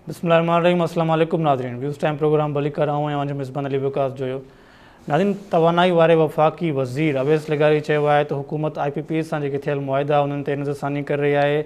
बिस्मिल्लाहिर्रहमानिर्रहीम। अस्सलाम वालेकुम नाज़रीन। व्यूज़ टाइम प्रोग्राम भली कर रहा हूँ ऐं मेज़बान अली विकास जो नाज़रीन तवानाई वारे वफ़ाक़ी वज़ीर अवैस लगारी चयो आहे त हुकूमत IPP सां जेके थियल मुआहिदा उन्हनि ते नज़रसानी करे रही आहे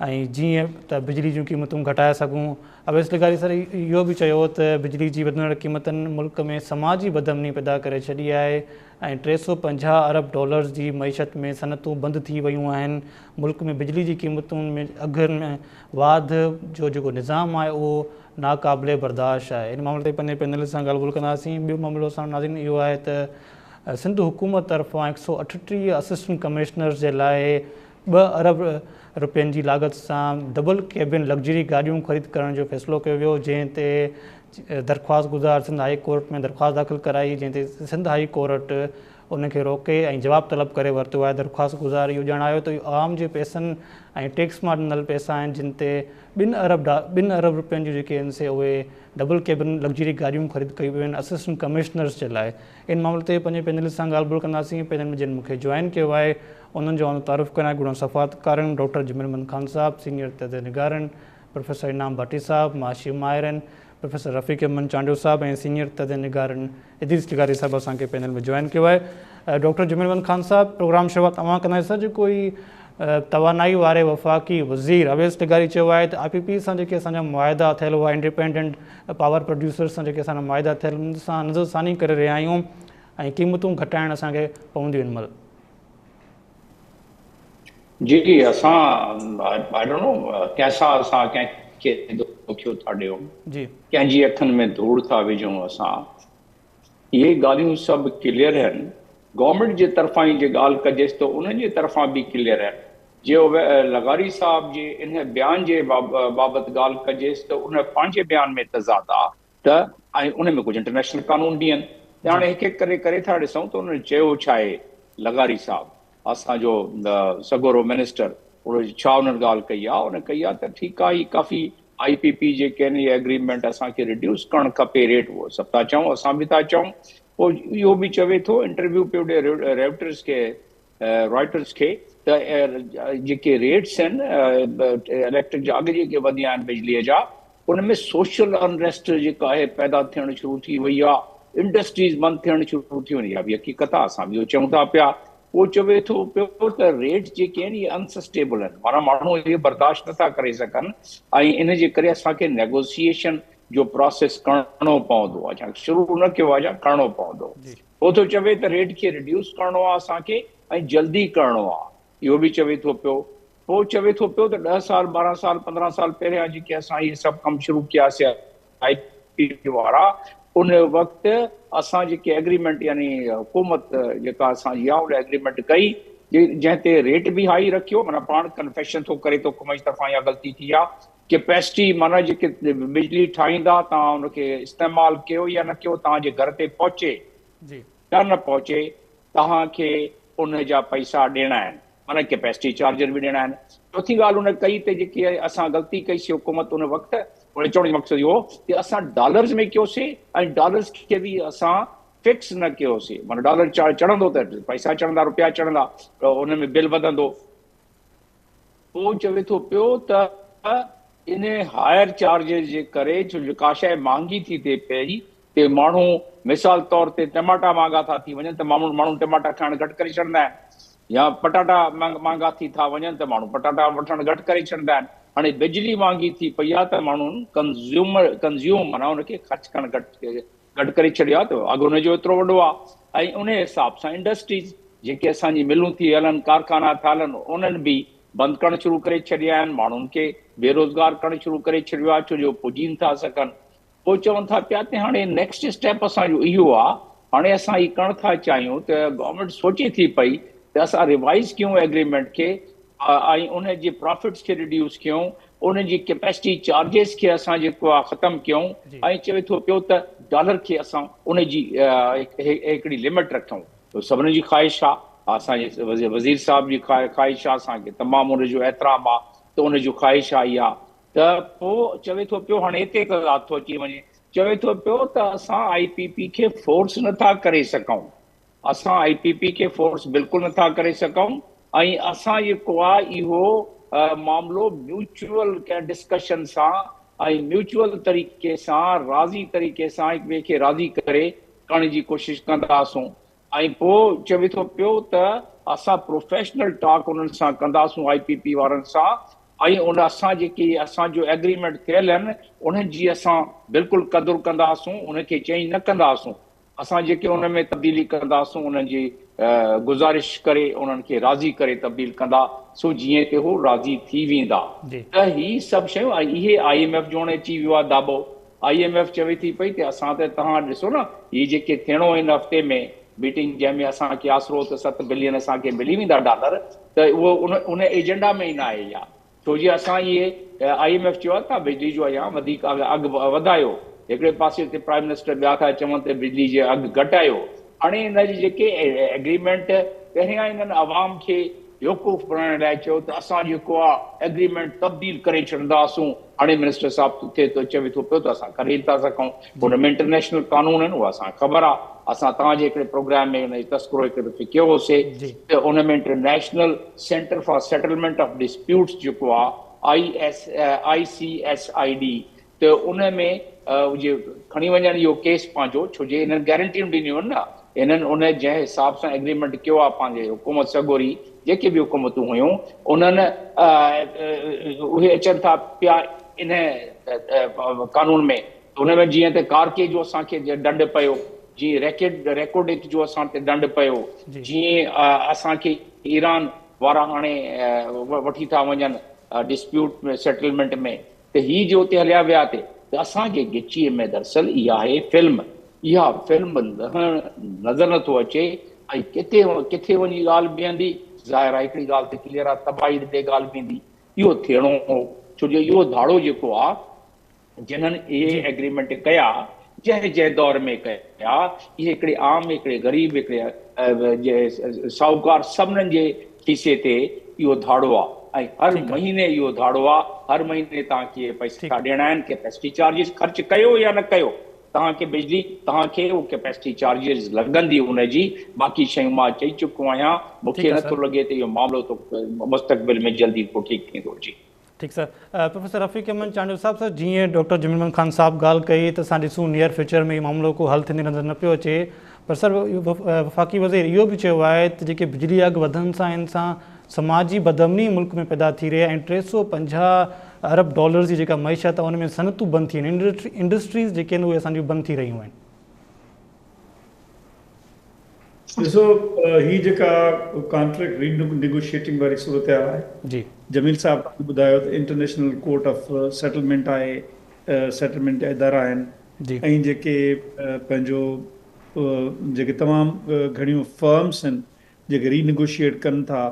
ऐं जीअं त बिजली जूं क़ीमतूं घटाए सघूं। अवैस लगारी सर इहो बि चयो त बिजली जी वधंदड़ क़ीमतनि मुल्क में समाजी बदमनी पैदा करे छॾी आहे ऐं 350 अरब डॉलर्स जी मईशत में सनतूं बंदि थी वियूं आहिनि। मुल्क में बिजली जी क़ीमतुनि में अघनि में वाध जो जेको निज़ाम आहे उहो नाक़ाबिले बर्दाश्त आहे। इन मामले ते पंहिंजे पैनल सां ॻाल्हि ॿोल कंदासीं। ॿियो मामिलो असां नाज़रीन इहो आहे त सिंध हुकूमत तरफ़ां 138 असिस्टेंट कमिश्नर्स जे लाइ 2 अरब रुपयनि जी लाॻत सां डबल कैबिन लग्जरी गाॾियूं ख़रीद करण जो फ़ैसिलो कयो वियो, जंहिं ते दरख़्वास्त गुज़ार सिंध हाई कोर्ट में दरख़्वास्त दाख़िल कराई, जंहिं ते सिंध हाई कोर्ट उनखे रोके ऐं जवाबु तलब करे वरितो आहे। दरख़्वास्त गुज़ार इहो ॼाणायो त इहो आवाम जे पैसनि ऐं टैक्स मां ॾिनल पैसा आहिनि, जिन ते 2 अरब रुपयनि जूं जेके आहिनि से उहे डबल कैबिन लग्जरी गाॾियूं ख़रीद कयूं वियूं आहिनि असिस्टेंट कमिश्नर्स जे लाइ। इन मामले ते पंहिंजे पैनल सां ॻाल्हि ॿोल कंदासीं। पैनल में जिन मूंखे जॉइन कयो आहे उन्हनि जो तारीफ़ करण गुण सफ़ातकारनि डॉक्टर जमील ख़ान साहब, सीनियर तहत निगारनि प्रोफेसर इनाम भाटी साहब, माशी माहिरनि प्रोफेसर रफ़ीक अमन चांडियो साहब ऐं सीनियर तहत निगारनि इदरीस टिगारी साहब असांखे पैनल में जॉइन कयो आहे। डॉक्टर जमील ख़ान साहब, प्रोग्राम शुरूआत तव्हां कंदा। सर जेको ई तवानाई वारे वफ़ाक़ी वज़ीर अवैस टिगारी चयो आहे त IPP सां जेके असांजा मुआहिदा थियल हुआ, इंडिपेंडेंट पावर प्रोड्यूसर सां जेके असांजा मुआहिदा थियल उन सां नज़रसानी करे रहिया आहियूं ऐं क़ीमतूं घटाइण असांखे पवंदियूं इन महिल। जी असां आई डोंट नो कैसा असां कंहिंखे दुखियो था ॾियूं, कंहिंजी अखियुनि में धूड़ था विझूं। असां इहे ॻाल्हियूं सभु क्लियर आहिनि। गवर्नमेंट जे तरफ़ां ई जे ॻाल्हि कजेसि त उन्हनि जे तरफ़ां बि क्लियर आहिनि। जो लगारी साहब जे इन बयान जे बाबति ॻाल्हि कजेसि त उन पंहिंजे बयान में तज़ाद आहे त ऐं उन में कुझु इंटरनेशनल कानून बि आहिनि। त हाणे हिकु हिकु करे था ॾिसूं त उन्हनि चयो छा आहे। लगारी साहब असांजो सगोरो मिनिस्टर उन छा उन्हनि ॻाल्हि कई आहे, उन कई आहे त ठीकु आहे, ही काफ़ी IPP जेके आहिनि इहे एग्रीमेंट असांखे रिड्यूस करणु खपे रेट, उहो सभु था चऊं, असां बि था चऊं। पोइ इहो बि चवे थो, इंटरव्यू पियो ॾे रॉयटर्स खे त जेके रेट्स आहिनि इलेक्ट्रिक जा अघु जेके वधिया आहिनि बिजलीअ जा, उन में सोशल अनरेस्ट जेका आहे पैदा थियणु शुरू थी वई आहे, इंडस्ट्रीज़ बंदि थियणु शुरू थी वई आहे। इहा बि हक़ीक़त आहे, असां बि चऊं था पिया। पोइ चवे थो पियो त रेट जेके आहिनि इहे अनसस्टेबल आहिनि, माना माण्हू इहे बर्दाश्त नथा करे सघनि ऐं इन जे करे असांखे नेगोशिएशन जो प्रोसेस करणो पवंदो आहे। छा शुरू न कयो आहे, छा करणो पवंदो। पोइ थो चवे त रेट खे रिड्यूस करणो आहे असांखे ऐं जल्दी करणो आहे, इहो बि चवे थो पियो। पोइ चवे थो पियो त 10 साल 12 साल 15 साल पहिरियां जेके असां इहे सभु कमु शुरू कयासीं IPP वारा, उन वक़्तु असां जेके एग्रीमेंट यानी हुकूमत जेका असांजी आहे उन एग्रीमेंट कई जंहिं ते रेट बि हाई रखियो, माना पाण कन्फेशन थो करे थो हुकूमत जी तरफ़ां इहा ग़लती थी आहे। कैपेसिटी माना जेके बिजली ठाहींदा तव्हां उनखे इस्तेमालु कयो या न कयो, तव्हांजे घर ते पहुचे या न पहुचे, तव्हांखे उन जा पैसा ॾियणा आहिनि, माना कैपेसिटी चार्जर बि ॾियणा आहिनि। चौथी ॻाल्हि उन कई त जेकी असां ग़लती कईसीं हुकूमत उन वक़्तु, उन चवण जो मक़सदु इहो कि असां डॉलर्स में कयोसीं ऐं डॉलर्स खे बि असां फिक्स न कयोसीं, माना डॉलर चढ़ंदो त पैसा चढ़ंदा, रुपया चढ़ंदा, त उन में बिल वधंदो। पोइ चवे थो पियो त इन हायर चार्जिस जे करे छो का शइ महांगी थी थिए पई ते माण्हू मिसाल तौर ते टमाटा महांगा था थी वञनि त माण्हू टमाटा खाइणु घटि करे छॾंदा आहिनि, या पटाटा महांगा थी था वञनि त माण्हू पटाटा वठणु घटि करे छॾंदा आहिनि। हाणे बिजली महांगी थी पई आहे त माण्हुनि कंज़्यूम माना उनखे ख़र्चु करणु घटि करे छॾियो आहे, त अघु उनजो एतिरो वॾो आहे। ऐं उन हिसाब सां इंडस्ट्रीज़ जेके असांजी मिलूं थी हलनि, कारखाना था हलनि, उन्हनि बि बंदि करणु शुरू करे छॾिया आहिनि, माण्हुनि खे बेरोज़गार करणु शुरू करे छॾियो आहे, छो जो पुॼी नथा सघनि। पोइ चवनि था पिया त हाणे नेक्स्ट स्टेप असांजो इहो आहे, हाणे असां हीउ करणु था चाहियूं त गवर्नमेंट सोचे थी पई त असां रिवाइज़ कयूं एग्रीमेंट खे ऐं उन जे प्रॉफिट्स खे रिड्यूस कयूं, उन जी कैपेसिटी चार्जिस खे असां जेको आहे ख़तमु कयूं, ऐं चवे थो पियो त डॉलर खे असां उन जी हिकिड़ी लिमिट रखूं। सभिनी जी ख़्वाहिश आहे, असांजे वज़ीर साहब जी ख़्वाहिश आहे, असांखे तमामु उनजो एतिराम आहे त उनजो ख़्वाहिश आहे इहा। त पोइ चवे थो पियो हाणे हिते ॻाल्हि थो अची वञे, चवे थो पियो त असां IPP खे फोर्स नथा करे सघूं, असां IPP खे फोर्स बिल्कुलु नथा करे सघूं ऐं असां जेको आहे इहो मामिलो म्यूचुअल कंहिं डिस्कशन सां ऐं म्यूचुअल तरीक़े सां राज़ी तरीक़े सां हिक ॿिए खे राज़ी करे करण जी कोशिशि कंदासूं। ऐं पोइ चवे थो पियो त असां प्रोफेशनल टॉक उन्हनि सां कंदासूं IPP वारनि सां, ऐं उन असां जेके असांजो एग्रीमेंट थियल आहिनि उन्हनि जी असां बिल्कुलु क़दुरु कंदासूं, उनखे चेंज न कंदासूं। असां जेके उन में तब्दीली कंदासूं उन्हनि जी गुज़ारिश करे उन्हनि खे राज़ी करे तब्दील कंदासूं जीअं की हू राज़ी थी वेंदा। त ही सभु शयूं इहे IMF जो हाणे अची वियो आहे दाबो। IMF चवे थी पई त असां त तव्हां ॾिसो न हीअ जेके थियणो हिन हफ़्ते में मीटिंग जंहिंमें असांखे आसिरो त $7 बिलियन असांखे मिली वेंदा डॉलर, त उहो उन एजेंडा में ई न आहे इहा। छो जे असां इहे IMF चयो आहे त बिजली जो अञा वधीक अघु वधायो, हिकिड़े पासे ते प्राइम मिनिस्टर ॿिया था चवनि त बिजली जे अघु घटायो। हाणे हिन जी जेके एग्रीमेंट पहिरियां इन्हनि अवाम खे बेवकूफ़ बणाइण लाइ चयो त असां जेको आहे एग्रीमेंट तब्दील करे छॾींदासूं। हाणे मिनिस्टर साहिबु थिए थो चवे थो पियो त असां करे था सघूं, हुन में इंटरनेशनल कानून आहिनि उहा असांखे ख़बर आहे। असां तव्हांजे हिकिड़े प्रोग्राम में हुन जो तस्करो हिकु दफ़े कयो होसीं त उन में international centre for settlement of disputes जेको आहे ICSID, त उन में खणी वञनि इहो केस पंहिंजो, छो जे हिननि गारंटियूं ॾिनियूं आहिनि न। हिननि उन जंहिं हिसाब सां एग्रीमेंट कयो आहे पंहिंजे हुकूमत सॻोरी जेके बि हुकूमतूं हुयूं उन्हनि उहे अचनि था पिया इन कानून में। हुन में जीअं त कारके जो असांखे दंड पियो, जीअं रेकॉर्ड एक्ट जो असां ते दंड पियो, जीअं असांखे ईरान वारा हाणे वठी था वञनि डिस्प्यूट में सेटलमेंट में, त ही जो उते हलिया विया ते त असांजे गिचीअ में दरअसल इहा आहे फिल्म। इहा फिल्म नज़र नथो अचे ऐं किथे वञी ॻाल्हि बीहंदी। ज़ाहिर आहे हिकिड़ी ॻाल्हि त क्लियर आहे, तबाही ते ॻाल्हि बीहंदी। इहो थियणो हो, छो जो इहो धाड़ो जेको आहे जिन्हनि इहे एग्रीमेंट कया जंहिं दौर में कया, इहे हिकिड़े आम हिकिड़े ग़रीब हिकिड़े साहूकार सभिनीनि जे खीसे ते इहो धाड़ो आहे। ऐं हर महीने इहो धाड़ो आहे, हर महीने तव्हांखे पैसा ॾियणा आहिनि। कैपेसिटी चार्जिस ख़र्च कयो या न कयो, तव्हांखे बिजली तव्हांखे उहो कैपेसिटी चार्जिस लॻंदी उनजी। बाक़ी शयूं मां चई चुको आहियां, मूंखे नथो लॻे त इहो मामिलो त मुस्तक़बिल में जल्दी को ठीकु थींदो। जी ठीकु सर। प्रोफेसर रफ़ीक अहमद चांडू साहिबु, सर जीअं डॉक्टर जमील अहमद ख़ान साहिबु ॻाल्हि कई त असां ॾिसूं नियर फ्यूचर में इहो मामिलो को हल थींदे नज़र न पियो अचे, पर सर वफ़ाक़ी वज़ीर इहो बि चयो आहे त जेके बिजली अघु वधनि सां इन सां समाजी बदमनी मुल्क में पैदा थी रही आहे ऐं $350 अरब जी जेका मईशत आहे उन में सनतूं बंदि थी आहिनि, इंडस्ट्रीज़ जेके आहिनि उहे असांजूं बंदि थी रहियूं आहिनि। ॾिसो ही जेका कॉन्ट्रैक्ट रीनेगोशिएटिंग वारी सूरत आहे जी, जमील साहब ॿुधायो त इंटरनेशनल कोर्ट ऑफ सेटलमेंट आहे, सेटलमेंट जा इदारा आहिनि ऐं जेके पंहिंजो जेके तमामु घणियूं फर्म्स आहिनि जेके रीनेगोशिएट कनि था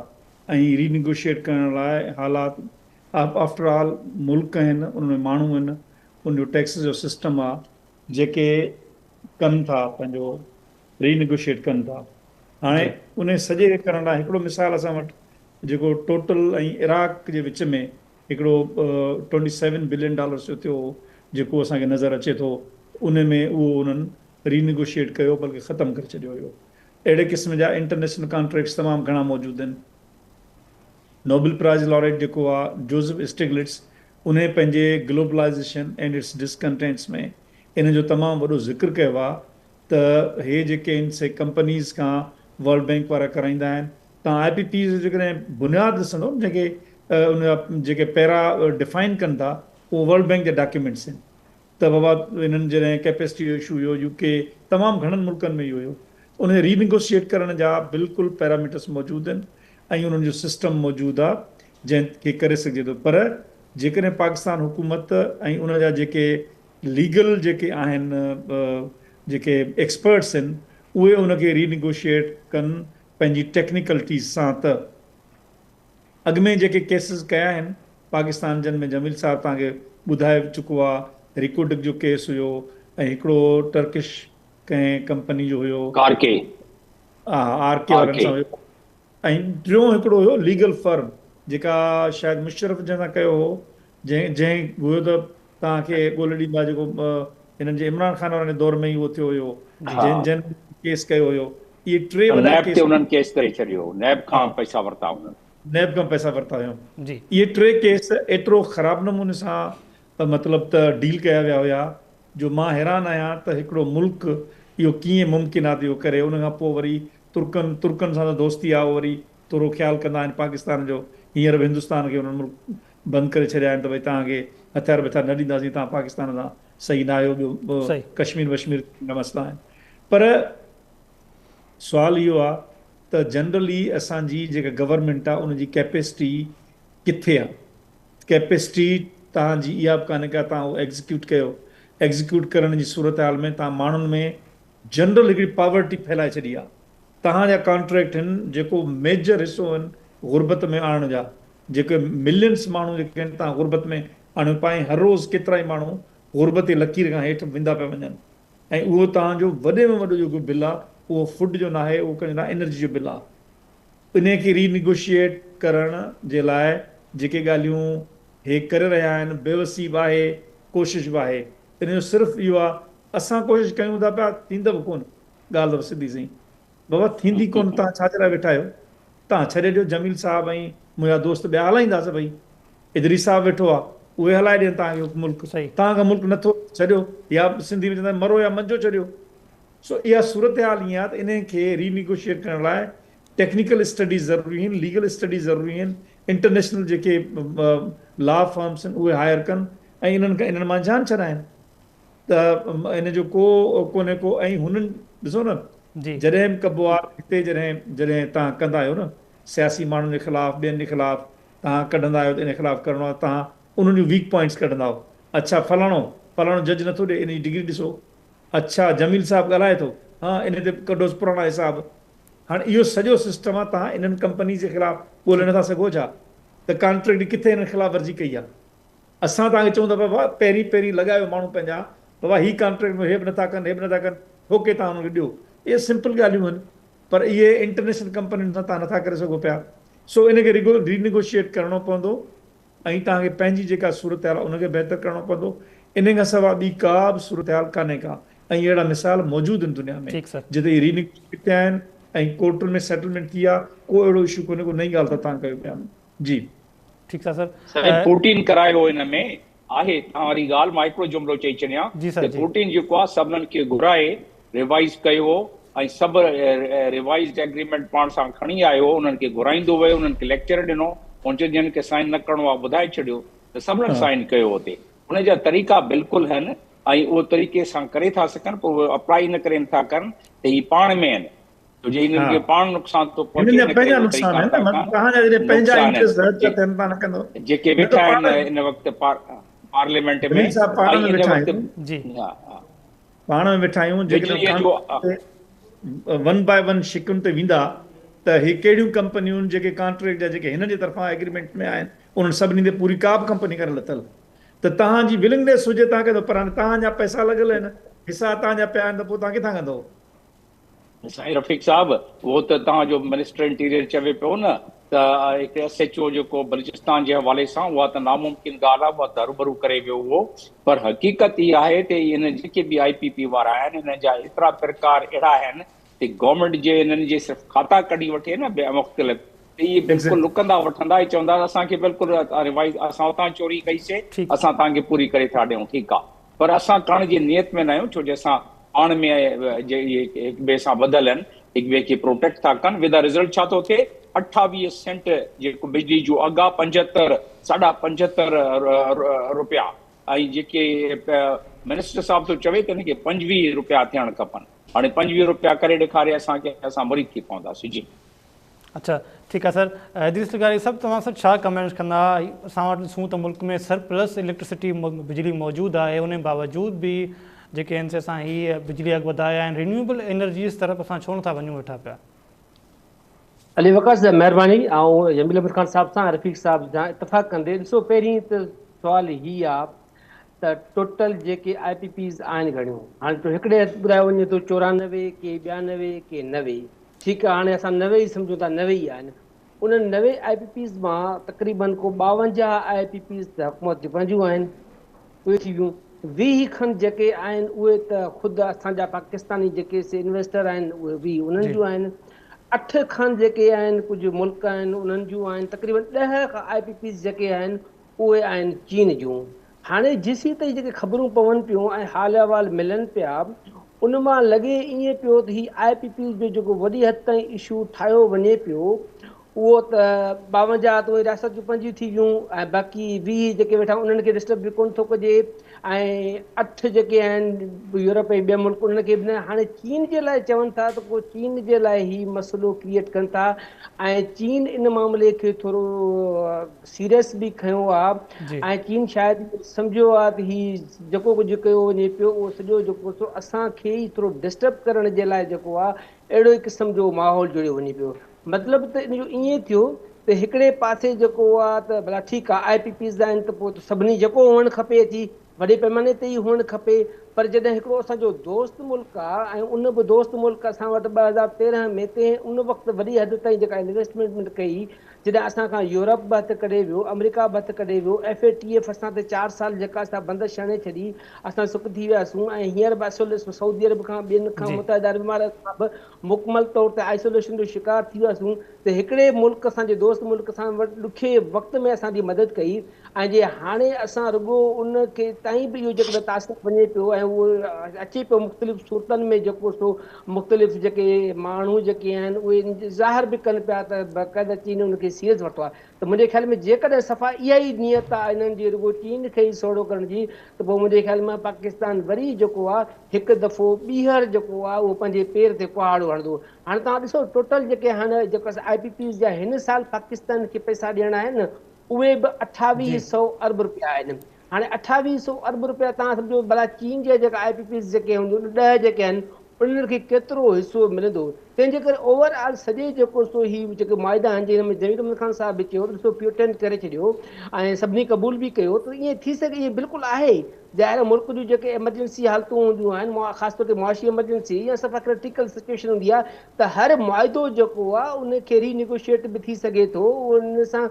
ऐं रीनेगोशिएट करण लाइ हालात आफ्टर ऑल मुल्क आहिनि, उनमें माण्हू आहिनि, उनजो टैक्स जो सिस्टम आहे जेके कनि था पंहिंजो रीनेगोशिएट कनि था। हाणे उन सॼे करण लाइ हिकिड़ो मिसाल असां वटि जेको टोटल ऐं इराक जे विच में हिकिड़ो $27 बिलियन जो थियो जेको असांखे नज़र अचे थो, उन में उहो उन्हनि रीनेगोशिएट कयो बल्कि ख़तमु करे छॾियो हुयो। अहिड़े क़िस्म जा इंटरनेशनल कॉन्ट्रैक्ट्स तमामु घणा मौजूदु आहिनि। नोबेल प्राइज़ लॉरेट जेको आहे जोसेफ स्टिग्लिट्स, उन पंहिंजे ग्लोबलाइज़ेशन एंड इट्स डिसकंटेंट्स में इन जो तमामु वॾो ज़िक्र कयो आहे त हे जेके आहिनि से कंपनीज़ खां वर्ल्ड बैंक वारा कराईंदा आहिनि। तव्हां IPP जेकॾहिं बुनियादु ॾिसंदो जेके उन जेके पहिरां डिफाइन कनि था उहो वर्ल्ड बैंक जा डॉक्यूमेंट्स आहिनि त बाबा हिननि जॾहिं कैपेसिटी जो इशू हुयो UK तमामु घणनि मुल्कनि में इहो हुयो, उन रीनेगोशिएट करण जा बिल्कुलु पैरामीटर्स मौजूदु आहिनि ऐं उन्हनि जो सिस्टम मौजूदु आहे जंहिंखे करे सघिजे थो। पर जेकॾहिं पाकिस्तान हुकूमत ऐं उन जा जेके लीगल जेके आहिनि जेके एक्सपर्ट्स आहिनि उहे उनखे रीनेगोशिएट कनि पंहिंजी टेक्निकलिटीज़ सां, त अॻु में जेके केसिस कया आहिनि पाकिस्तान जन में जमील साहिबु तव्हांखे ॿुधाए चुको आहे, रिकोडिक जो केस हुयो ऐं हिकिड़ो टर्किश कंहिं कंपनी जो हुयो RK वारनि सां हुयो, ऐं टियों हिकिड़ो हुयो लीगल फर्म जेका शायदि मुशरफ जंहिंसां कयो हो, जंहिं हुयो त तव्हांखे ॻोल्हे ॾींदा जेको हिननि जे इमरान ख़ान वारनि जे दौर में ई उहो थियो हुयो, जंहिं केस कयो हुयो। इहे टे वॾा केस उन्हनि केस करे छॾियो, नैब खां पैसा वरिता हुआ। इहे टे केस एतिरो ख़राबु नमूने सां मतिलबु त डील कया विया हुया, जो मां हैरान आहियां त हिकिड़ो मुल्क इहो कीअं मुमकिन आहे इहो करे। उन खां पोइ वरी तुर्कनि सां त दोस्ती आहे, वरी थोरो ख़्यालु कंदा आहिनि पाकिस्तान जो। हींअर बि हिंदुस्तान खे उन्हनि मुल्क बंदि करे छॾिया आहिनि त भई तव्हांखे हथियार वथियार न ॾींदासीं, तव्हां पाकिस्तान सां सही न आहियो। ॿियो कश्मीर वश्मीर न मसइला आहिनि। पर सुवालु इहो आहे त जनरली असांजी जेका गवर्नमेंट आहे उनजी कैपेसिटी किथे आहे। कैपेसिटी तव्हांजी इहा बि कान्हे का तव्हां उहो एग्ज़ीक्यूट कयो। एग्ज़ीक्यूट करण जी सूरत हाल में तव्हां माण्हुनि में जनरल हिकिड़ी पॉवर्टी फैलाए छॾी आहे। तव्हांजा कॉन्ट्रैक्ट आहिनि जेको मेजर हिसो आहिनि गुरबत में आणण जा, जेके मिलियंस माण्हू जेके आहिनि तव्हां गुरबत में आणियो पाए। हर रोज़ केतिरा ई माण्हू गुरबत जी लकीर खां हेठि वेंदा पिया वञनि, ऐं उहो तव्हांजो वॾे में वॾो जेको बिल आहे उहो फूड जो न आहे, उहो कंहिंजो न एनर्जी जो बिल आहे। इन खे रीनिगोशिएट करण जे लाइ जेके ॻाल्हियूं हे करे रहिया आहिनि, बेवसी बि आहे, कोशिशि बि आहे। इन जो सिर्फ़ु इहो आहे असां कोशिशि कयूं था पिया, थींदव कोन। ॻाल्हि त सिधी सही बाबा थींदी कोन। तव्हां छाजे लाइ वेठा आहियो? तव्हां छॾे ॾियो जमील साहब ऐं मुंहिंजा दोस्त ॿिया हलाईंदासीं। भई इदरी साहब वेठो आहे, उहे हलाए ॾियनि तव्हांखे मुल्क। तव्हांखां मुल्क नथो छॾियो, या सिंधी में चवंदा आहिनि मरो या मंजो छॾियो। सो इहा सूरत हाल ईअं आहे त इन खे रीनिगोशिएट करण लाइ टेक्निकल स्टडीज़ ज़रूरी आहिनि, लीगल स्टडीज़ ज़रूरी आहिनि, इंटरनेशनल जेके लॉ फर्म्स आहिनि उहे हायर कनि ऐं इन्हनि मां जान छॾाइनि। त इन जो कोन्हे को। ऐं हुननि ॾिसो न, जॾहिं बि कबो आहे हिते, जॾहिं तव्हां कंदा आहियो न सियासी माण्हुनि जे ख़िलाफ़ु, ॿियनि जे ख़िलाफ़ु तव्हां कढंदा आहियो त इन ख़िलाफ़ु करिणो आहे, तव्हां उन्हनि जूं वीक पॉइंट्स कढंदा आहियो। अच्छा फलाणो जज नथो ॾिए, इन जी डिग्री ॾिसो। अच्छा जमील साहब ॻाल्हाए थो, हा इन ते कढोसि पुराणा हिसाब। हाणे इहो सॼो सिस्टम आहे। तव्हां इन्हनि कंपनी जे ख़िलाफ़ु ॻोल्हे नथा सघो छा त कॉन्ट्रैक्ट किथे हिन ख़िलाफ़ वर्जी कई आहे? असां तव्हांखे चऊं था बाबा पहिरीं लॻायो माण्हू पंहिंजा, बाबा हीअ कॉन्ट्रैक्ट में हे बि नथा कनि, हे बि नथा कनि, ठोके तव्हां हुनखे ॾियो। इहे सिंपल ॻाल्हियूं आहिनि, पर इहे इंटरनेशनल कंपनियुनि सां तव्हां नथा करे सघो पिया। सो इनखे रीनिगोशिएट करिणो पवंदो ऐं तव्हांखे पंहिंजी जेका सूरत हाल आहे उनखे बहितर करिणो पवंदो। इन खां सवाइ ॿी का बि सूरत हाल कान्हे का। ऐं अहिड़ा मिसाल मौजूदु आहिनि दुनिया में जिते रीनिगोशिएट थिया आहिनि ऐं कोर्टुनि में सेटलमेंट थी आहे। को अहिड़ो इशू कोन्हे, को नई ॻाल्हि त तव्हां कयो पिया। जी ठीकु आहे सर। प्रोटीन करायो हिन में आहे, तव्हां वारी ॻाल्हि मां हिकिड़ो जुमिलो चई छॾियां त प्रोटीन जेको आहे सभिनीनि खे घुराए रिवाइज़ कयो ऐं सभु रिवाइज़्ड एग्रीमेंट पाण सां खणी आयो, उन्हनि खे घुराईंदो वियो, उन्हनि खे लेक्चर ॾिनो, उन जिन खे साइन न करिणो आहे ॿुधाए छॾियो त सभिनीनि साइन कयो हुते। उनजा तरीक़ा बिल्कुलु आहिनि ऐं उहो तरीक़े सां करे था सघनि, पोइ उहे अप्लाई न करे नथा कनि त ही पाण में आहिनि, छो जो हिननि खे पाण नुक़सान थो पहुचे। जेके वेठा आहिनि इन वक़्तु पार्लियामेंट में पाण में वेठा आहियूं, जेके वन बाय वन शिकुनि ते वेंदा त हे कहिड़ियूं कंपनियूं जेके कॉन्ट्रैक्ट जा जेके हिन जे तरफ़ां एग्रीमेंट में आहिनि उन्हनि सभिनी ते पूरी का बि कंपनी करे लथल। त तव्हांजी विलिंगनेस हुजे तव्हांखे त, पर तव्हांजा पैसा लॻल आहिनि, हिसा तव्हांजा पिया आहिनि, त पोइ तव्हां किथां कंदव? साईं रफ़ीक साहब, उहो त तव्हांजो मिनिस्टर इंटीरियर चवे पियो न त हिकु SHO जेको बलूचिस्तान जे हवाले सां, उहा त नामुमकिन ॻाल्हि आहे, उहा त हरूभरू करे वियो उहो। पर हक़ीक़त इहा आहे त हिन जेके बि IPP वारा आहिनि, हिन जा एतिरा प्रकार अहिड़ा आहिनि त गवर्नमेंट जे हिननि जे सिर्फ़ु खाता कढी वठे न मुख़्तलिफ़, त इहे बिल्कुलु लुकंदा वठंदा ई चवंदा असांखे बिल्कुलु रिवाइज़, असां उतां चोरी कईसीं, असां तव्हांखे पूरी करे था ॾियूं। ठीकु आहे, पर असां करण जी नियत में न आहियूं, छो जो असां पाण में हिक ॿिए सां ॿधल आहिनि, हिक ॿिए खे प्रोटेक्ट था कनि। विद रिज़ल्ट छा थो थिए, 28 सेंट जेको बिजली जो अघु आहे 75 साढा 75 रुपया, ऐं जेके मिनिस्टर साहब थो चवे त हिनखे 25 रुपया थियणु खपनि। हाणे 25 रुपया करे ॾेखारे असांखे, असां मुरीद थी पवंदासीं। जी अच्छा ठीकु आहे सर। इदरीस लॻारी सभु तव्हां सभु छा कमेंट्स कंदा? असां वटि ॾिसूं त मुल्क में सरप्लस इलेक्ट्रिसिटी बिजली मौजूदु आहे, उन बावजूद बि जेके आहिनि से असां हीअ बिजली अघु वधाया आहिनि, रिन्यूएबल एनर्जीज़ तरफ़ असां छो नथा वञूं वेठा पिया? अली वकास साहब महिरबानी। ऐं जमील अहमद ख़ान साहब सां रफ़ीक साहब सां इतफ़ाक़ कंदे, ॾिसो पहिरीं त सुवालु हीअ आहे त टोटल जेके IPPs आहिनि घणियूं, हाणे तो हिकिड़े हथु ॿुधायो वञे थो 94 के 92 के 90, ठीकु आहे, हाणे असां 90 ई सम्झूं था, 90 ई आहिनि। उन्हनि 90 IPPs मां तक़रीबन को 52 IPPs त हुकूमत जूं पंहिंजूं आहिनि, उहे थी वियूं। 20 खनि जेके आहिनि उहे त ख़ुदि असांजा पाकिस्तानी जेके इन्वेस्टर आहिनि उहे बि उन्हनि जूं आहिनि। 8 खनि जेके आहिनि कुझु मुल्क आहिनि उन्हनि जूं आहिनि। तक़रीबन 10 IPPs जेके आहिनि उहे आहिनि चीन जूं। हाणे जेसीं ताईं जेके ख़बरूं पवनि पियूं ऐं हाल अहिवाल मिलनि पिया उन मां लॻे ईअं पियो त ही IPP जो जेको वॾी हद ताईं इशू ठाहियो वञे पियो उहो त 52 त उहे रियासत जूं 5 थी वियूं ऐं बाक़ी 20 जेके वेठा उन्हनि खे डिस्टर्ब बि कोन थो कजे ऐं 8 जेके आहिनि यूरोप ऐं ॿिया मुल्क उन्हनि खे बि न हाणे चीन जे लाइ चवनि था त पोइ चीन जे लाइ ही मसइलो क्रिएट कनि था ऐं चीन इन मामले खे थोरो सीरियस बि खयो आहे ऐं चीन शायदि सम्झियो आहे त ही जेको कुझु कयो वञे पियो उहो सॼो जेको सो असांखे ई थोरो डिस्टर्ब करण जे लाइ जेको आहे अहिड़ो ई क़िस्म जो माहौल जोड़ियो वञे पियो मतिलबु त इन जो ईअं थियो त हिकिड़े पासे जेको आहे त भला ठीकु आहे IPPs आहिनि त पोइ सभिनी जेको हुअणु खपे अची वॾे पैमाने ते ई हुअणु खपे पर जॾहिं हिकिड़ो असांजो दोस्त मुल्क आहे ऐं उन बि दोस्त मुल्क असां वटि 2013 में ते उन वक़्तु वॾी हद ताईं जेका इन्वेस्टमेंट कई जॾहिं असां खां यूरोप बि हथु कढे वियो अमेरिका बि हथु कढे वियो FATF असां ते 4 साल जेका असां बंदिश हणे छॾी असां सुख थी वियासीं ऐं हींअर बि आइसोलेशन सऊदी अरब खां ॿियनि खां मुतहदा अरब इमारात खां बि मुकमल तौर ते आइसोलेशन जो शिकार थी वियासीं त हिकिड़े मुल्क असांजे दोस्त मुल्क असां वटि ॾुखे वक़्त में असांजी मदद कई ऐं जे हाणे असां रुॻो उन खे ताईं बि इहो जेको तासीर वञे पियो ऐं उहो अचे पियो मुख़्तलिफ़ सूरतनि में जेको सो मुख़्तलिफ़ जेके माण्हू जेके आहिनि उहे ज़ाहिर बि कनि पिया त बाक़ाइदा चीन उनखे सीरियस वरितो आहे त मुंहिंजे ख़्याल में जेकॾहिं सफ़ा इहा ई नियत आहे इन्हनि जी रुॻो चीन खे ई सोढ़ो करण जी त पोइ मुंहिंजे ख़्याल में पाकिस्तान वरी जेको आहे हिकु दफ़ो ॿीहर जेको आहे उहो पंहिंजे पेर ते कुहाड़ो हणंदो हाणे तव्हां ॾिसो टोटल जेके हाणे जेको IPPs जा हिन साल पाकिस्तान खे पैसा ॾियणा आहिनि उहे बि 2800 अरब रुपया आहिनि हाणे 2800 अरब रुपया तव्हां सम्झो भला चीन जा जेका IPPs जेके हूंदियूं 10 जेके आहिनि उन्हनि खे केतिरो हिसो मिलंदो तंहिंजे करे ओवरऑल सॼे जेको सो ही जेके मुआदा आहिनि जंहिं में जमीर अहमद ख़ान साहिब बि चयो ॾिसो प्योटेंट करे छॾियो ऐं सभिनी क़बूल बि कयो त ईअं थी सघे ईअं बिल्कुलु आहे ज़ाहिर मुल्क जूं जेके एमरजेंसी हालतूं हूंदियूं आहिनि ख़ासि तौर ते मुआशी एमरजेंसी या सफ़ा क्रिटिकल सिचुएशन हूंदी आहे त हर मुआदो जेको आहे उनखे रीनेगोशिएट बि थी सघे थो उन सां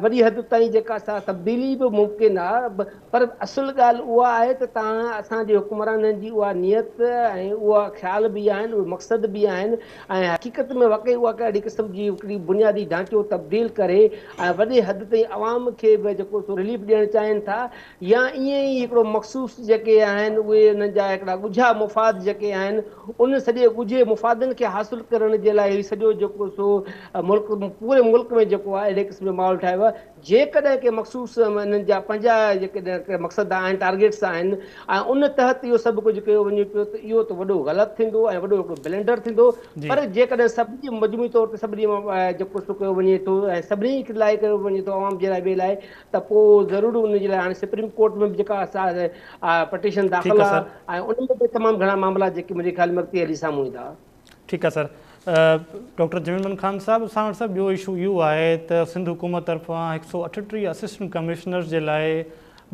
वॾी हद ताईं जेका असां तब्दीली बि मुमकिन आहे पर असुल ॻाल्हि उहा आहे त तव्हां असांजे हुकुमराननि जी उहा नियत ऐं उहा ख़्याल बि आहिनि उहे मक़सद बि आहिनि ऐं हक़ीक़त में वाक़ई उहा कहिड़ी क़िस्म जी हिकिड़ी बुनियादी ढांचो तब्दील करे ऐं वॾे हद ताईं अवाम खे बि जेको सो रिलीफ ॾियणु चाहिनि था या ईअं ई हिकिड़ो मख़सूस जेके आहिनि उहे उन्हनि जा हिकिड़ा ॻुझा मुफ़ाद जेके आहिनि उन सॼे ॻुझे मुफ़ादनि खे हासिलु करण जे लाइ सॼो जेको सो मुल्क पूरे मुल्क में जेको आहे अहिड़े क़िस्म जो माहौल ठाहियो आहे जेकॾहिं के मख़सूस इन्हनि जा 50 जेके मक़सद आहिनि टारगेट्स आहिनि ऐं उन तहत इहो सभु कुझु कयो वञे पियो त इहो त वॾो ग़लति थींदो ऐं वॾो हिकिड़ो ब्लेंडर थींदो पर जेकॾहिं सभिनी मजमूई तौर ते सभिनी जेको सो कयो वञे थो ऐं सभिनी लाइ कयो वञे थो आवाम जे लाइ ॿिए लाइ त पोइ ज़रूरु उन जे लाइ हाणे सुप्रीम कोर्ट में बि जेका पटिशन दाख़िल आहे ऐं उन में बि तमामु घणा मामला जेके मुंहिंजे ख़्याल में अॻिते हली साम्हूं ईंदा ठीकु आहे सर डॉक्टर जमील अहमद ख़ान साहब असां वटि सभु ॿियो इशू इहो आहे त सिंध हुकूमत तरफ़ां 138 असिस्टेंट कमिश्नर्स जे लाइ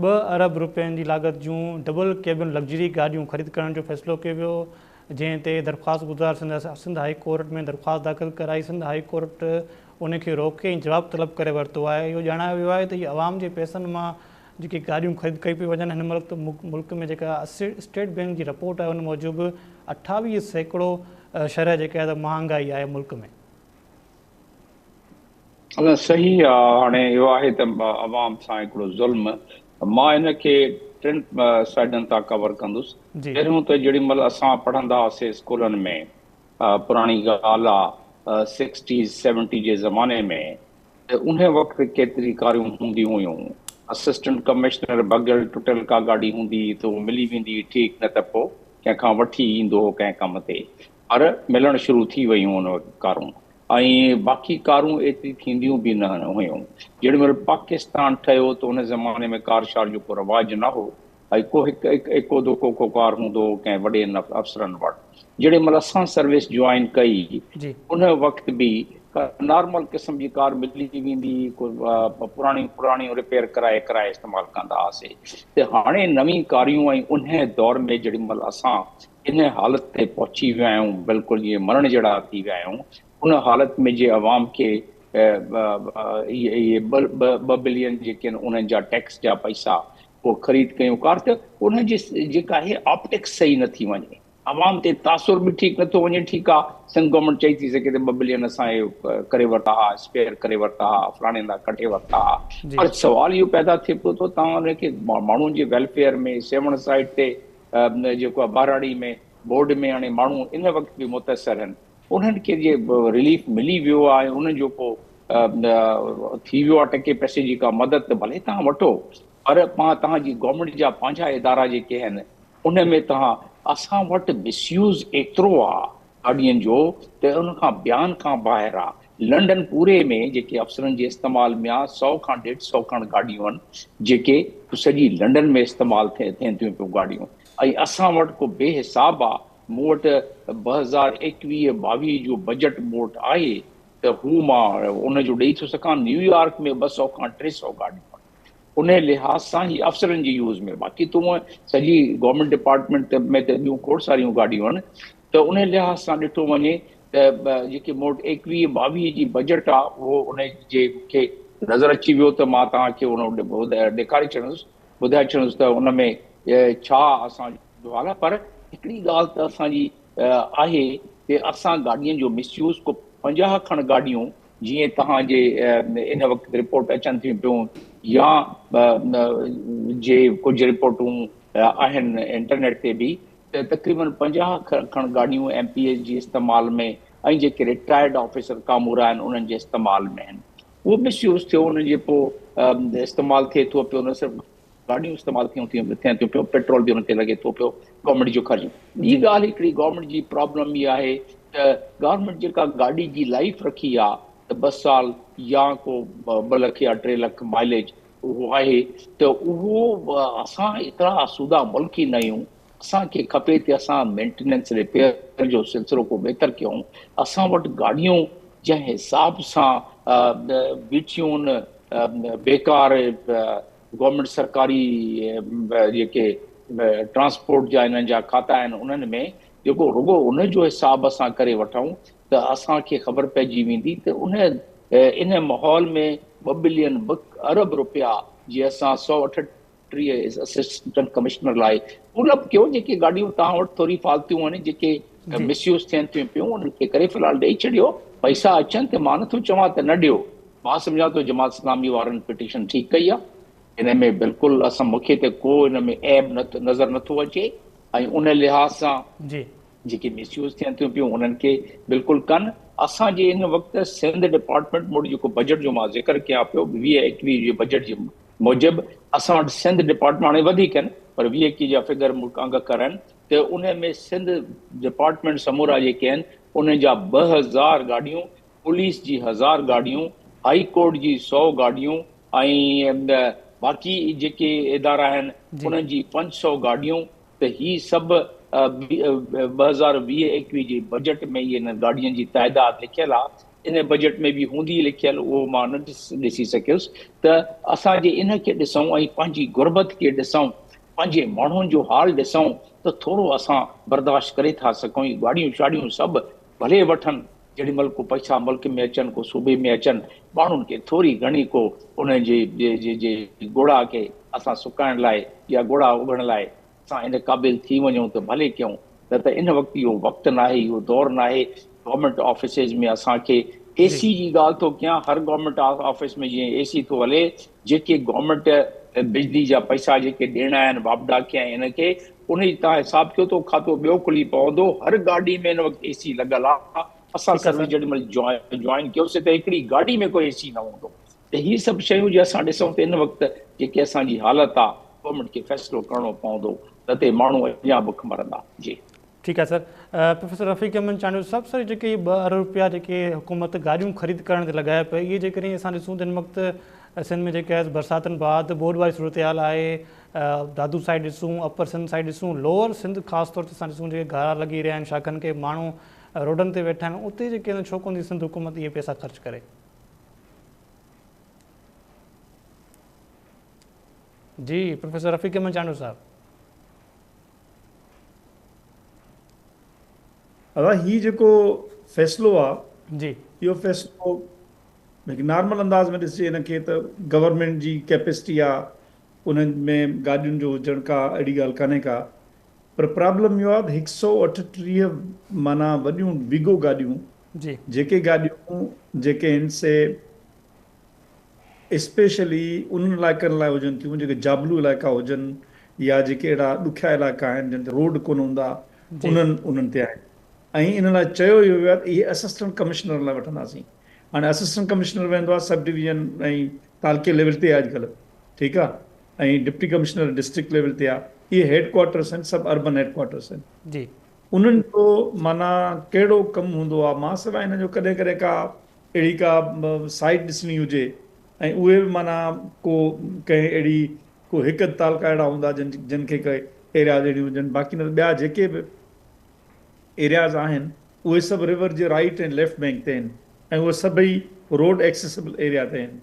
2 अरब रुपयनि जी लाॻत जूं डबल कैबिन लग्जरी गाॾियूं ख़रीद करण जो फ़ैसिलो कयो वियो जंहिं ते दरख़्वास्त गुज़ार सिंध हाई कोर्ट में दरख़्वास्त दाख़िल कराई सिंध हाई कोर्ट उनखे रोके ऐं जवाबु तलब करे वरितो आहे इहो ॼाणायो वियो आहे त हीअ आवाम जे पैसनि मां जेके गाॾियूं ख़रीद कई पई वञनि हिन महिल मुल्क में जेका स्टेट बैंक जी रिपोर्ट आहे उन मूजिबि 28% शरह जेका आहे त महांगाई आहे मुल्क में सही आहे हाणे इहो आहे त आवाम सां हिकिड़ो ज़ुल्म मां हिनखे 3 साइडनि तां कवर कंदुसि पहिरियों त जेॾी महिल असां पढ़ंदा हुआसीं स्कूलनि में पुराणी ॻाल्हि आहे 60s 70 जे ज़माने में त उन वक़्तु केतिरी कारियूं हूंदियूं हुयूं असिस्टेंट कमिश्नर भॻियल टुटियल का गाॾी हूंदी त उहो मिली वेंदी ठीकु न त पोइ कंहिंखां वठी ईंदो हो कंहिं कम ते पर मिलणु शुरू थी वयूं उन वक़्तु कारूं ऐं बाक़ी कारूं एतिरी थींदियूं बि न हुयूं जेॾी महिल पाकिस्तान ठहियो त उन ज़माने में कार शार जो को रवाजु न हो ऐं को हिकु दोको को कार हूंदो हो कंहिं वॾे अफ़सरनि वटि जेॾी महिल असां सर्विस जॉइन कई उन वक़्तु बि नॉर्मल क़िस्म जी कार मिली वेंदी पुराणी रिपेयर कराए इस्तेमालु कंदा हुआसीं त हाणे नवीं कारियूं ऐं उन दौर में जेॾी महिल असां इन हालत ते पहुची विया आहियूं बिल्कुलु जीअं मरण जहिड़ा थी विया आहियूं उन हालत में जे अवाम खे इहे 2 बिलियन जेके आहिनि उन्हनि जा टैक्स जा पैसा पोइ ख़रीद कयूं कार त उनजी जेका आहे ऑप्टिक्स सही न थी वञे आवाम ते तासुर बि ठीकु नथो वञे। ठीकु आहे, सिंध गवर्नमेंट चई थी सघे त 2 बिलियन असां करे वरिता हुआ, स्पेयर करे वरिता हुआ, फलाणे हंधा कटे वरिता हुआ, पर सवाल इहो पैदा थिए पियो थो तव्हां हुनखे माण्हुनि जे वेलफेयर में सेवण साइड ते जेको आहे बाराड़ी में बोर्ड में हाणे माण्हू इन वक़्तु बि मुतासिर आहिनि। उन्हनि खे जे रिलीफ मिली वियो आहे, उन्हनि जो को थी वियो आहे टके पैसे जी का मदद, त भले तव्हां वठो, पर तव्हांजी गवर्नमेंट जा पंहिंजा इदारा जेके आहिनि उन में तव्हां, असां वटि मिसयूज़ एतिरो आहे गाॾियुनि जो त उन खां बयान खां ॿाहिरि आहे। लंडन पूरे में जेके अफ़सरनि जे इस्तेमाल में आहे 100 खां 150 खण गाॾियूं आहिनि जेके सॼी लंडन में इस्तेमालु थियनि थियूं पियूं गाॾियूं। ऐं असां वटि को बेहिसाब आहे। मूं वटि 2021-22 जो बजट मूं वटि आहे त हू मां उनजो ॾेई थो सघां। न्यूयॉर्क में 200 खां 300 गाॾियूं उन लिहाज़ सां ही अफ़सरनि जी यूज़ में, बाक़ी तूं सॼी गवर्नमेंट डिपार्टमेंट में त ॿियूं खोड़ सारियूं गाॾियूं आहिनि। त उन लिहाज़ सां ॾिठो वञे त जेके मूं वटि 21-22 जी बजट आहे उहो उन जे खे नज़र अची वियो त मां तव्हांखे उन ॾेखारे छॾियुसि, ॿुधाए छॾियुसि त उन में छा असांजो हाल आहे। पर हिकिड़ी ॻाल्हि त असांजी आहे कि असां गाॾियुनि जो मिसयूज़ को 50 खण गाॾियूं जीअं तव्हांजे इन वक़्तु रिपोर्ट अचनि थियूं पियूं या जे कुझु रिपोर्टूं आहिनि इंटरनेट ते बि, त तक़रीबन 50 खण गाॾियूं MPS जी इस्तेमाल में ऐं जेके रिटायर्ड ऑफिसर कामूर आहिनि उन्हनि जे इस्तेमाल में आहिनि। उहो मिसयूज़ थियो, उन्हनि जे पोइ इस्तेमालु थिए थो पियो, न सिर्फ़ु गाॾियूं इस्तेमालु थियनि थियूं पियूं, पेट्रोल बि हुन ते लॻे थो पियो, गवर्नमेंट जो ख़र्चु। ॿी ॻाल्हि हिकिड़ी गवर्नमेंट जी प्रॉब्लम इहा आहे त गवर्नमेंट जेका गाॾी जी लाइफ रखी आहे त 2 साल या को 2 लख या 3 लख माइलेज उहो आहे, त उहो असां एतिरा आसूदा मुल्क ई न आहियूं। असांखे खपे त असां मेंटेनेंस रिपेयर जो सिलसिलो को बहितर कयूं। असां वटि गाॾियूं जंहिं हिसाब सां बीठियूं बेकार गवर्नमेंट सरकारी जेके ट्रांसपोर्ट जा इन्हनि जा खाता आहिनि उन्हनि में जेको रुगो उन जो हिसाब असां करे वठूं त असांखे ख़बर पइजी वेंदी त इन माहौल में 2 बिलियन अरब रुपया जीअं असां 138 असिस्टेंट कमिश्नर लाइ पूरब कयो। जेके गाॾियूं तव्हां वटि थोरी फालतू आहिनि जेके मिसयूज़ थियनि थियूं पियूं उन्हनि खे करे फ़िलहालु ॾेई छॾियो। पैसा अचनि त मां नथो चवां त न ॾियो, मां सम्झां थो जमात इस्लामी वारनि पिटीशन ठीकु कई आहे। इन में बिल्कुलु मूंखे त को इन में ऐब नज़र नथो अचे ऐं उन लिहाज़ सां जेके मिसयूज़ थियनि थियूं पियूं उन्हनि खे बिल्कुलु कनि। असांजे इन वक़्तु सिंध डिपार्टमेंट मूं जेको बजट जो मां ज़िक्र कयां पियो 20-21 जे बजट जे मूजिबि असां वटि सिंध डिपार्टमेंट हाणे वधीक आहिनि पर 20-21 जा फिगर मूंखां करनि त उन में सिंध डिपार्टमेंट समूरा जेके आहिनि उन जा 2000 गाॾियूं, पुलिस जी 1000 गाॾियूं, हाई कोर्ट जी 100 गाॾियूं ऐं बाक़ी जेके इदारा आहिनि उन्हनि जी 500 गाॾियूं। त ही सभु 2020-21 जे बजट में इहे गाॾियुनि जी तइदाद लिखियलु आहे। इन बजट में बि हूंदी लिखियलु, उहो मां न ॾिसी सघियुसि। त असांजे इन खे ॾिसूं ऐं पंहिंजी गुरबत खे ॾिसूं, पंहिंजे माण्हुनि जो हाल ॾिसूं त थोरो असां बर्दाश्त करे था सघूं। गाॾियूं शाड़ियूं सभु भले वठनि, जेॾी महिल को पैसा मुल्क में अचनि, को सूबे में अचनि, माण्हुनि खे थोरी घणी को उन जे ॻोड़ा खे असां सुकाइण लाइ या ॻोड़ा उगण लाइ असां इन क़ाबिल थी वञूं त भले कयूं। न त इन वक़्तु इहो वक़्तु न आहे, इहो दौरु न आहे। गवर्नमेंट ऑफिसिस में असांखे AC जी ॻाल्हि थो कयां, हर गवर्नमेंट ऑफिस में जीअं AC थो हले, जेके गवर्नमेंट बिजली जा पैसा जेके ॾियणा आहिनि वापडा खे ऐं इनखे उन जी तव्हां हिसाबु कयो त खातो ॿियो खुली पवंदो। हर गाॾी में हिन वक़्तु AC लॻल आहे। असां सर्विस जेॾी महिल जॉइन कयोसीं त हिकिड़ी गाॾी में कोई AC न हूंदो। त हीअ सभु शयूं जे असां ॾिसूं त इन वक़्तु जेके असांजी हालत आहे गवर्नमेंट खे फ़ैसिलो करणो पवंदो, न त माण्हू अञा बुख मरंदा। जी ठीकु आहे सर। प्रोफेसर रफ़ीक अहमद चांडू साहब, सर जेके 2 अरब रुपया जेके हुकूमत गाॾियूं ख़रीद करण ते लॻाए पई, इहे जेकॾहिं असां ॾिसूं त हिन वक़्तु सिंध में जेके बरसातुनि बाद बोर्ड वारी सूरत हाल आहे, दादू साइड ॾिसूं, अपर सिंध साइड ॾिसूं, लोअर सिंध ख़ासि तौर ते असां ॾिसूं जेके घारा लॻी रहिया आहिनि शाखनि के माण्हू रोडनि ते वेठा आहिनि, उते जेके छो कोन थी सिंध हुकूमत इहे पैसा ख़र्च करे? जी प्रोफेसर रफ़ीक अहमद चांडू साहब। ही जेको फ़ैसिलो आहे जी, इहो फ़ैसिलो हिकु नॉर्मल अंदाज़ में ॾिसिजे हिनखे त गवर्नमेंट जी कैपेसिटी आहे, उन्हनि में गाॾियुनि जो हुजण का अहिड़ी ॻाल्हि कान्हे का। पर प्रॉब्लम इहो आहे 138 माना वॾियूं विगो गाॾियूं जी जेके गाॾियूं जेके आहिनि से स्पेशली उन्हनि इलाइक़नि लाइ हुजनि थियूं जेके जाबलू इलाइक़ा हुजनि या जेके अहिड़ा ॾुखिया इलाइक़ा आहिनि जिन ते रोड कोन हूंदा उन्हनि ते आहिनि। ऐं इन लाइ चयो इहो वियो आहे त इहे असिस्टेंट कमिश्नर लाइ वठंदासीं। हाणे असिस्टेंट कमिश्नर वेंदो आहे सब डिवीजन ऐं तालुके लेवल ते आहे अॼुकल्ह, ठीकु आहे, ऐं डिप्टी कमिश्नर डिस्ट्रिक्ट लेवल ते आहे। इहे हेडक्वार्टर्स आहिनि, सभु अर्बन हेडक्वार्टर्स आहिनि। जी उन्हनि जो माना कहिड़ो कमु हूंदो आहे, मां सवाइ हिन जो कॾहिं कॾहिं का अहिड़ी का साइट ॾिसणी हुजे ऐं उहे बि माना को कंहिं अहिड़ी को हिकु तालुका अहिड़ा हूंदा जिन खे के एरियाज़ अहिड़ियूं हुजनि, बाक़ी न ॿिया जेके बि एरियाज़ आहिनि उहे सभु रिवर जे राइट ऐं लेफ्ट बैंक ते आहिनि ऐं उहे सभई रोड एक्सेसिबल एरिया ते आहिनि।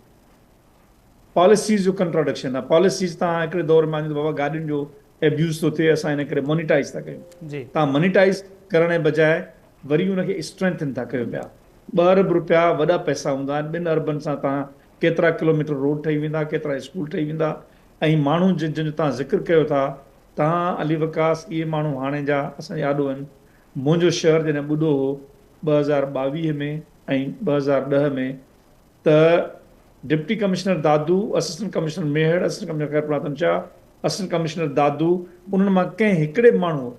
पॉलिसीज़ जो कंट्राडिक्शन आहे। पॉलिसीज़ तव्हां हिकिड़े दौर में आंदी बाबा गाॾियुनि जो एब्यूज़ थो थिए, असां हिन करे मोनिटाइज़ था कयूं। जी तव्हां मोनिटाइज़ करण जे बजाए वरी उनखे स्ट्रेंथन था कयो पिया। 2 अरब रुपया वॾा पैसा हूंदा आहिनि। 2 अरबनि सां तव्हां केतिरा किलोमीटर रोड ठही वेंदा, केतिरा स्कूल ठही वेंदा। ऐं माण्हू जिन तव्हां ज़िक्र कयो था, तव्हां अली वकास, इहे माण्हू हाणे जा असांजा यादो आहिनि। मुंहिंजो शहर जॾहिं ॿुधो हो 2022 में ऐं 2010 में त डिप्टी कमिश्नर दादू, असिस्टेंट कमिश्नर मेहर, असिस्टेंट कमिश्नर खैर प्राथम शाह, असिस्टेंट कमिश्नर दादू, उन्हनि मां कंहिं हिकिड़े माण्हू,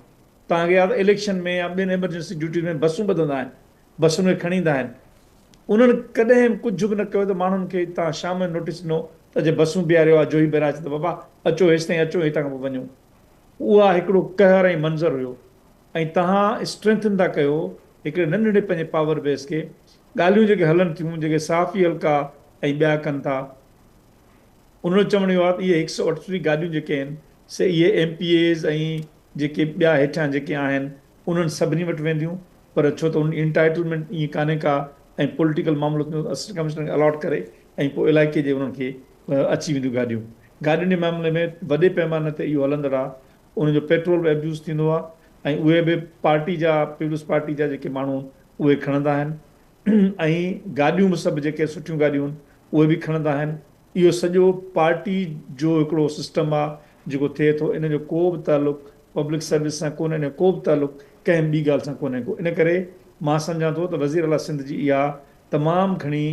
तव्हांखे यादि इलेक्शन में या ॿियनि एमरजेंसी ड्यूटी में बसूं ॿधंदा आहिनि, बसुनि खे खणी ईंदा आहिनि, उन्हनि कॾहिं कुझु बि न कयो त माण्हुनि खे तव्हां शाम जो नोटिस ॾिनो त जे बसूं बीहारियो आहे जोई बेराज त बाबा अचो हेसि ताईं अचो, हितां खां पोइ वञो। उहा हिकिड़ो कहर ऐं मंज़र हुयो। ऐं तव्हां स्ट्रेंथन था कयो हिकिड़े नंढड़े पंहिंजे पावर बेस खे। ॻाल्हियूं जेके हलनि थियूं, जेके साफ़ी हल्का ऐं ॿिया कनि था, उन्हनि चवण इहो आहे त इहे 138 गाॾियूं जेके आहिनि से इहे MPAs ऐं जेके ॿिया हेठां जेके आहिनि उन्हनि सभिनी वटि वेंदियूं। पर छो त उन इंटाइटलमेंट ईअं कान्हे का, ऐं पॉलिटिकल मामिलो असिस्टेंट कमिश्नर खे अलॉट करे ऐं पोइ इलाइक़े जे उन्हनि खे अची वेंदियूं गाॾियूं। गाॾियुनि जे मामले में वॾे पैमाने ते इहो हलंदड़ आहे। उनजो पेट्रोल बि एब्यूज़ थींदो आहे ऐं उहे बि पार्टी जा, पीपुल्स पार्टी जा जेके माण्हू उहे खणंदा आहिनि ऐं गाॾियूं बि सभु जेके सुठियूं गाॾियूं आहिनि उहे बि खणंदा आहिनि। इहो सॼो पार्टी जो हिकिड़ो सिस्टम आहे जेको थिए थो। इन जो को बि तालुक़ु पब्लिक सर्विस सां कोन्हे, इन जो को बि तालुक़ु कंहिं ॿी ॻाल्हि सां कोन्हे को। इन करे मां सम्झां थो त वज़ीर आला सिंध जी इहा तमामु घणी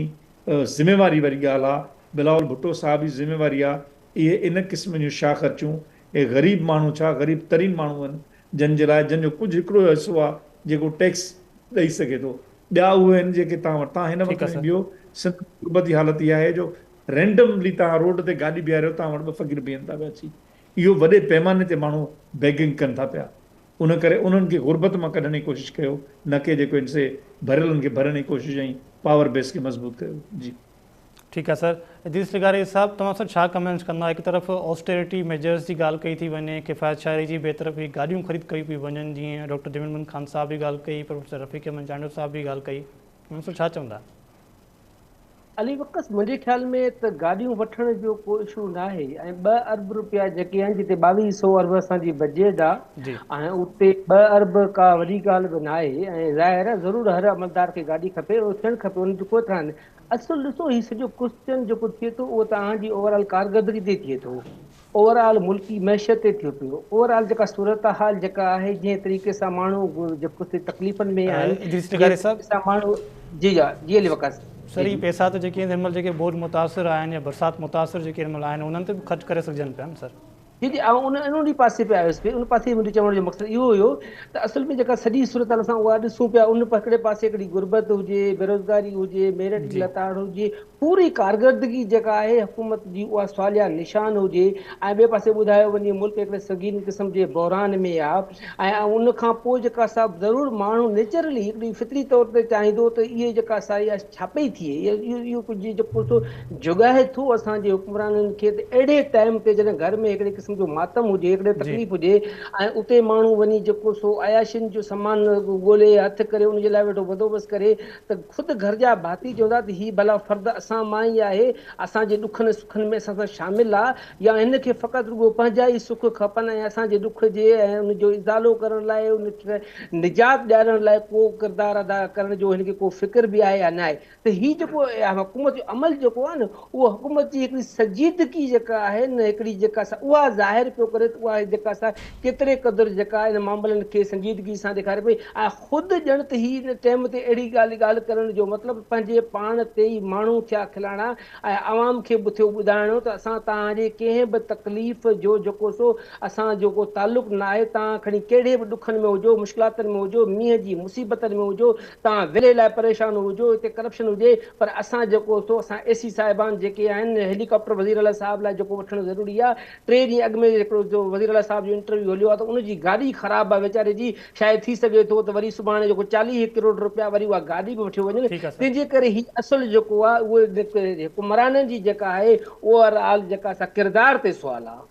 ज़िमेवारी वारी ॻाल्हि आहे। बिलावल भुट्टो साहब जी ज़िमेवारी आहे। इहे इन क़िस्म जूं छा ख़र्चूं, इहे ग़रीब माण्हू छा ग़रीब तरीन माण्हू आहिनि जंहिंजे लाइ जंहिंजो कुझु हिकिड़ो हिसो आहे जेको टैक्स ॾेई सघे थो। ॿिया उहे आहिनि जेके तव्हां वटि, तव्हां हिन वक़्त में ॿियो सिंध गुरबत जी हालत इहा आहे जो रैंडमली तव्हां रोड ते गाॾी बीहारियो, तव्हां वटि 2 फ़क़ीर बीहनि था पिया अची। इहो वॾे पैमाने ते माण्हू बैगिंग कनि था पिया। उन करे उन्हनि खे गुरबत मां कढण जी कोशिशि कयो, न कि जेको इनसे भरियलनि खे भरण जी कोशिशि ऐं पावर बेस खे मज़बूत कयो। जी ठीकु आहे सर। इदरीस लिगारी साहब, तव्हां सर छा कमेंट्स कंदा? हिकु तरफ़ ऑस्टेरिटी मेजर्स जी ॻाल्हि कई थी वञे, किफ़ायत शायरी जी ॿिए तरफ़ ही गाॾियूं ख़रीद कई पई वञनि, जीअं डॉक्टर जमील ख़ान साहब बि ॻाल्हि कई, प्रोफेसर रफ़ीक अहमद चांडो साहब बि ॻाल्हि कई, हुन सां छा चवंदा? अली वक़्स मुंहिंजे ख़्याल में त गाॾियूं वठण जो को इशू न आहे। ऐं 2 अरब रुपया जेके आहिनि, जिते 2200 अरब असांजी बजट आहे ऐं उते 2 अरब का वॾी ॻाल्हि बि न आहे। ऐं ज़ाहिर आहे ज़रूरु हर अमलदार खे गाॾी खपे, उहो थियणु खपे, उन जो कोई तरह न। असुलु ॾिसो, हीउ सॼो क्वेश्चन जेको थिए थो उहो तव्हांजी ओवरऑल कारकर्दगी ते थिए थो, ओवरऑल मुल्की मैशत ते थिए पियो, ओवरऑल जेका सूरत हाल जेका आहे, जंहिं तरीक़े सां माण्हू जेको तकलीफ़नि में आहिनि माण्हू। जी जी अली वक़्स सर, ये पैसा तो जेके हिन महिल जेके बोझ मुतासिर आहिनि या बरसाति मुतासिर जेके हिन महिल आहिनि उन्हनि ते बि ख़र्च करे सघजनि पिया न सर। जी जी, उन पासे पे आयुसि पे, उन पासे मुंहिंजो चवण जो मक़सदु इहो हुयो त असल में जेका सॼी सूरत असां उहा ॾिसूं पिया, उन हिकिड़े पासे हिकिड़ी गुरबत हुजे, बेरोज़गारी हुजे, मेरिट जी लताड़ हुजे, पूरी कारकर्दगी जेका आहे हुकूमत जी उहा सवालिया निशान हुजे। ऐं ॿिए पासे ॿुधायो वञे मुल्क हिकिड़े संगीन क़िस्म जे बहिरान में आहे। ऐं उन खां पोइ जेका सभु ज़रूरु माण्हू नेचुरली हिकिड़ी फितरी तौर ते चाहींदो त इहे जेका साई आहे छापे ई थिए, इहो कुझु जेको जुगाए थो असांजे हुकुमराननि खे त अहिड़े टाइम ते जॾहिं घर में हिकिड़े जो मातम हुजे, हिकिड़े तकलीफ़ हुजे ऐं उते माण्हू वञी जेको सो आयाशिन जो सामान ॻोल्हे हथ करे उनजे लाइ वेठो बंदोबस्तु करे, त ख़ुदि घर जा भाती चवंदा त हीअ भला फ़र्द असां मां ई आहे, असांजे ॾुखनि सुखनि में असां सां शामिलु आहे, या हिनखे फ़क़ति रुॻो पंहिंजा ई सुख खपनि ऐं असांजे ॾुख जे ऐं उनजो इज़ालो करण लाइ, उनखे निजात ॾियारण लाइ को किरदारु अदा करण जो हिनखे को फ़िक्र बि आहे या न आहे। त हीअ जेको हुकूमत जो अमल जेको आहे न, उहो हुकूमत जी हिकिड़ी संजीदगी जेका आहे न, हिकिड़ी जेका उहा ज़ाहिर पियो करे त उहा जेका असां केतिरे क़दुरु जेका इन मामलनि खे संजीदगी सां ॾेखारे पई ऐं ख़ुदि ॼण त ही हिन टाइम ते अहिड़ी ॻाल्हि करण जो मतिलबु पंहिंजे पाण ते ई माण्हू थिया खिलाइणा ऐं आवाम खे बि थियो ॿुधाइणो त असां तव्हांजे कंहिं बि तकलीफ़ जो जेको सो असां जेको तालुक़ु न आहे, तव्हां खणी कहिड़े बि ॾुखनि में हुजो, मुश्किलातुनि में हुजो, मींहं जी मुसीबतनि में हुजो, तव्हां विले लाइ परेशान हुजो, हिते करप्शन हुजे, पर असां जेको सो असां एसी साहिबान जेके आहिनि हेलीकॉप्टर वज़ीर अला साहिब लाइ जेको वठणु ज़रूरी आहे। 3 ॾींहं अॻु में हिकिड़ो जो वज़ीर अला साहिब जो इंटरव्यू हलियो आहे त उनजी गाॾी ख़राबु आहे वीचारे जी, शायदि थी सघे थो त वरी सुभाणे जेको 40 करोड़ रुपया वरी उहा गाॾी बि वठी वञनि। तंहिंजे करे ही असुलु जेको आहे उहे हुकुमराननि जी जेका आहे ओवरऑल जेका असां किरदार ते सुवाल आहे।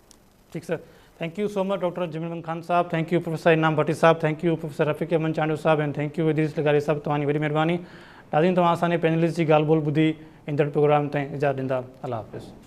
ठीकु sir, thank you so much doctor Jamil Ahmed Khan sahab, thank you professor Inam Bhatti sahab, thank you professor Rafiq Ahmed Chandio sahab and thank you Idris लगारी साहब, तव्हांजी वॾी महिरबानी। नाज़रीन, तव्हां असांजे पैनलिस्ट जी ॻाल्हि ॿोल ॿुधी ईंदड़ प्रोग्राम ताईं इजाज़त ॾींदा। अल्लाह हाफ़िज़।